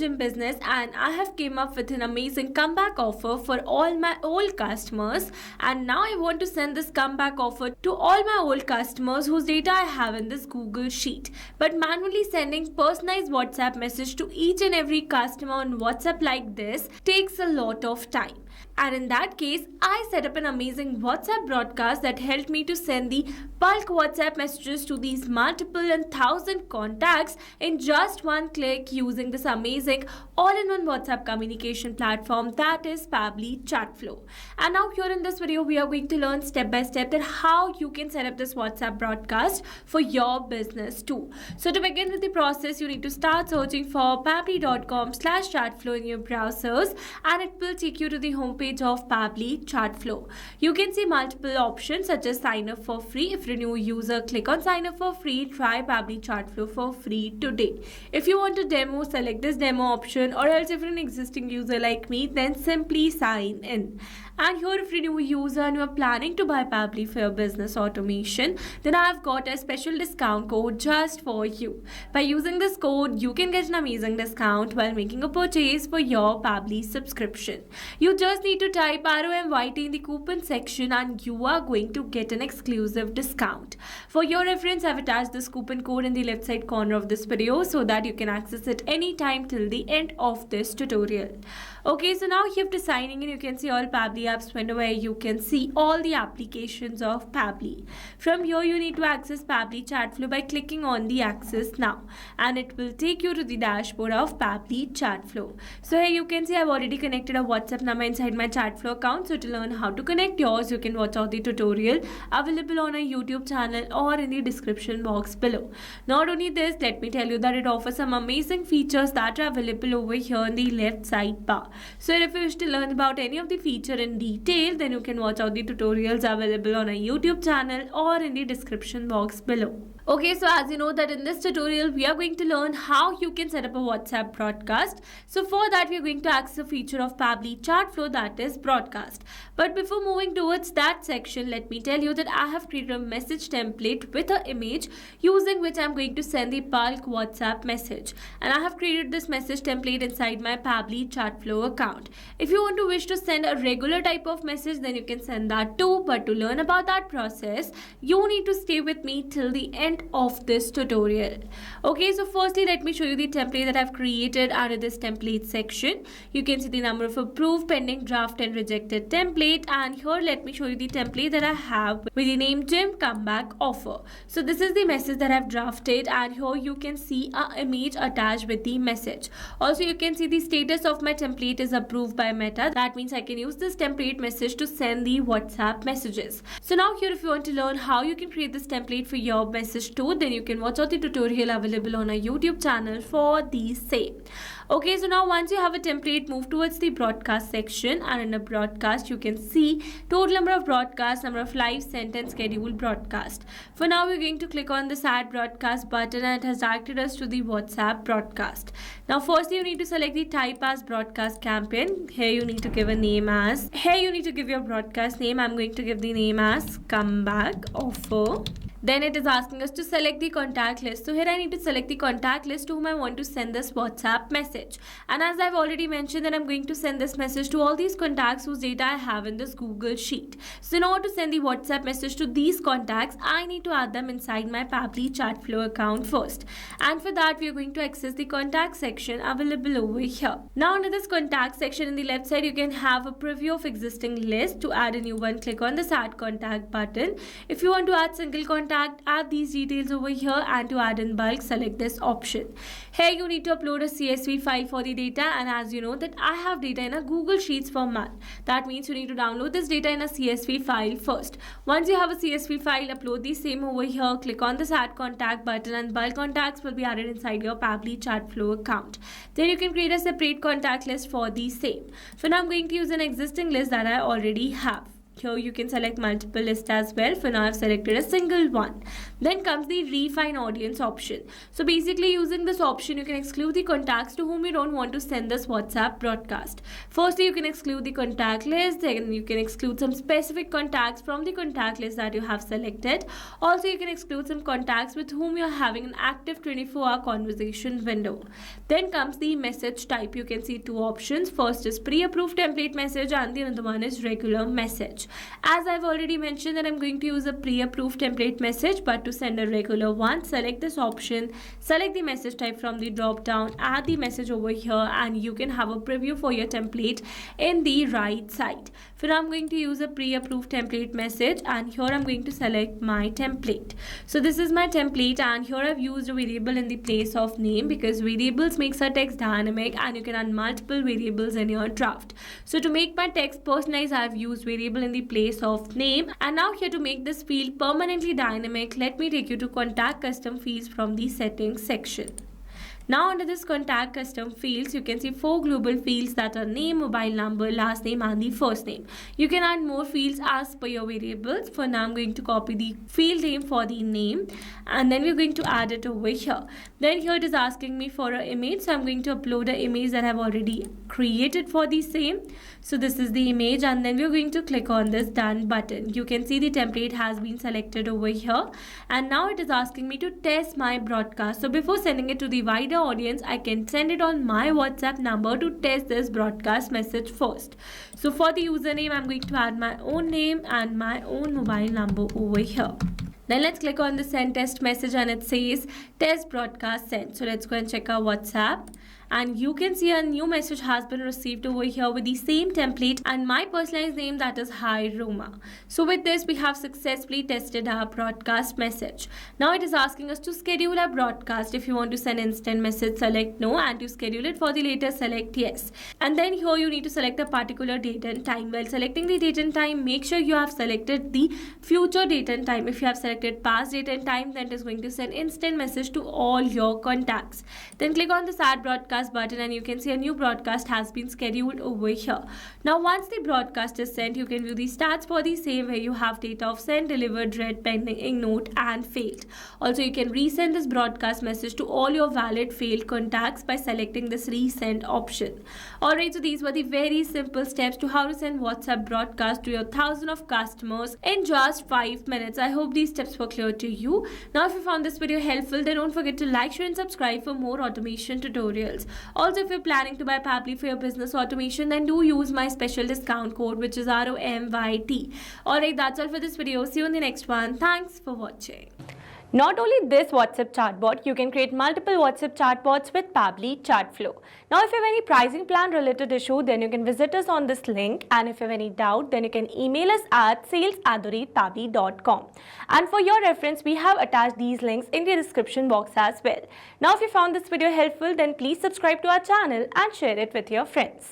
gym business and I have came up with an amazing comeback offer for all my old customers, and now I want to send this comeback offer to all my old customers whose data I have in this Google Sheet. But manually sending personalized WhatsApp message to each and every customer on WhatsApp like this takes a lot of time. And in that case, I set up an amazing WhatsApp broadcast that helped me to send the bulk WhatsApp messages to these multiple and thousand contacts in just one click using this amazing all-in-one WhatsApp communication platform that is Pabbly Chatflow. And now here in this video, we are going to learn step by step that how you can set up this WhatsApp broadcast for your business too. So to begin with the process, you need to start searching for pabbly.com/chatflow in your browsers, and it will take you to the homepage of Pabbly Chatflow. You can see multiple options such as sign up for free. If you're a new user, click on sign up for free. Try Pabbly Chatflow for free today. If you want a demo, select this demo option, or else if you're an existing user like me, then simply sign in. And here, if you're a new user and you're planning to buy Pabbly for your business automation, then I've got a special discount code just for you. By using this code, you can get an amazing discount while making a purchase for your Pabbly subscription. You just need to type ROMYT in the coupon section and you are going to get an exclusive discount. For your reference, I've attached this coupon code in the left side corner of this video so that you can access it anytime till the end of this tutorial. Okay, so now you have to sign in. You can see all Pabbly apps window where you can see all the applications of Pabbly. From here, you need to access Pabbly Chatflow by clicking on the Access Now, and it will take you to the dashboard of Pabbly Chatflow. So here you can see I've already connected a WhatsApp number inside my Chatflow account. So to learn how to connect yours, you can watch out the tutorial available on our YouTube channel or in the description box below. Not only this, let me tell you that it offers some amazing features that are available over here in the left side bar. So if you wish to learn about any of the feature in detail, then you can watch out the tutorials available on our YouTube channel or in the description box below. Okay, so as you know that in this tutorial, we are going to learn how you can set up a WhatsApp broadcast. So for that, we are going to access a feature of Pabbly Chatflow, that is broadcast. But before moving towards that section, let me tell you that I have created a message template with an image using which I am going to send the bulk WhatsApp message. And I have created this message template inside my Pabbly Chatflow account. If you want to wish to send a regular type of message, then you can send that too. But to learn about that process, you need to stay with me till the end of this tutorial. Okay, so firstly, let me show you the template that I've created under this template section. You can see the number of approved, pending, draft and rejected template, and here let me show you the template that I have with the name Gym Comeback Offer. So this is the message that I've drafted, and here you can see an image attached with the message. Also, you can see the status of my template is approved by Meta. That means I can use this template message to send the WhatsApp messages. So now here, if you want to learn how you can create this template for your message too, then you can watch out the tutorial available on our YouTube channel for the same. Okay, so now once you have a template, move towards the broadcast section, and in a broadcast you can see total number of broadcasts, number of live sent and scheduled broadcast. For now, we're going to click on this add broadcast button, and it has directed us to the WhatsApp broadcast. Now firstly, you need to select the type as broadcast campaign. Here you need to give a name as, here you need to give your broadcast name. I'm going to give the name as Comeback Offer. Then it is asking us to select the contact list. So here I need to select the contact list to whom I want to send this WhatsApp message. And as I've already mentioned, that I'm going to send this message to all these contacts whose data I have in this Google Sheet. So in order to send the WhatsApp message to these contacts, I need to add them inside my Pabbly Chatflow account first. And for that, we are going to access the contact section available over here. Now under this contact section in the left side, you can have a preview of existing list. To add a new one, click on this add contact button. If you want to add single contact, add these details over here, and to add in bulk, select this option. Here you need to upload a CSV file for the data, and as you know that I have data in a Google Sheets format. That means you need to download this data in a CSV file first. Once you have a CSV file, upload the same over here, click on this add contact button, and bulk contacts will be added inside your Pabbly Chatflow account. Then you can create a separate contact list for the same. For now, I'm going to use an existing list that I already have. Here you can select multiple lists as well. For now I've selected a single one. Then comes the refine audience option. So basically using this option you can exclude the contacts to whom you don't want to send this WhatsApp broadcast. Firstly you can exclude the contact list, then you can exclude some specific contacts from the contact list that you have selected. Also you can exclude some contacts with whom you are having an active 24-hour conversation window. Then comes the message type. You can see two options. First is pre-approved template message and the other one is regular message. As I've already mentioned that I'm going to use a pre-approved template message, but to send a regular one, select this option, select the message type from the drop down, add the message over here, and you can have a preview for your template in the right side. For now I'm going to use a pre-approved template message, and here I'm going to select my template. So this is my template, and here I've used a variable in the place of name because variables makes our text dynamic and you can add multiple variables in your draft. So to make my text personalized, I've used variable in the place of name. And now here to make this field permanently dynamic, let me take you to contact custom fields from the settings section. Now under this contact custom fields, you can see 4 global fields that are name, mobile number, last name and the first name. You can add more fields as per your variables. For now I'm going to copy the field name for the name and then we're going to add it over here. Then here it is asking me for an image, so I'm going to upload an image that I've already created for the same. So this is the image and then we're going to click on this done button. You can see the template has been selected over here and now it is asking me to test my broadcast. So before sending it to the wider audience, I can send it on my WhatsApp number to test this broadcast message first. So for the username, I'm going to add my own name and my own mobile number over here. Then let's click on the send test message and it says test broadcast sent. So let's go and check our WhatsApp. And you can see a new message has been received over here with the same template and my personalized name, that is Hi Roma. So with this we have successfully tested our broadcast message. Now it is asking us to schedule a broadcast. If you want to send instant message, select no, and to schedule it for the later, select yes. And then here you need to select a particular date and time. While selecting the date and time, make sure you have selected the future date and time. If you have selected past date and time, then it is going to send instant message to all your contacts. Then click on this add broadcast button and you can see a new broadcast has been scheduled over here. Now once the broadcast is sent, you can view the stats for the same, where you have data of sent, delivered, read, pending, ignored and failed. Also you can resend this broadcast message to all your valid failed contacts by selecting this resend option. Alright, so these were the very simple steps to how to send WhatsApp broadcast to your thousands of customers in just 5 minutes. I hope these steps were clear to you. Now if you found this video helpful, then don't forget to like, share and subscribe for more automation tutorials. Also, if you're planning to buy Pabbly for your business automation, then do use my special discount code, which is ROMYT. Alright, that's all for this video. See you in the next one. Thanks for watching. Not only this WhatsApp chatbot, you can create multiple WhatsApp chatbots with Pabbly Chatflow. Now, if you have any pricing plan related issue, then you can visit us on this link. And if you have any doubt, then you can email us at sales@pabbly.com. And for your reference, we have attached these links in the description box as well. Now, if you found this video helpful, then please subscribe to our channel and share it with your friends.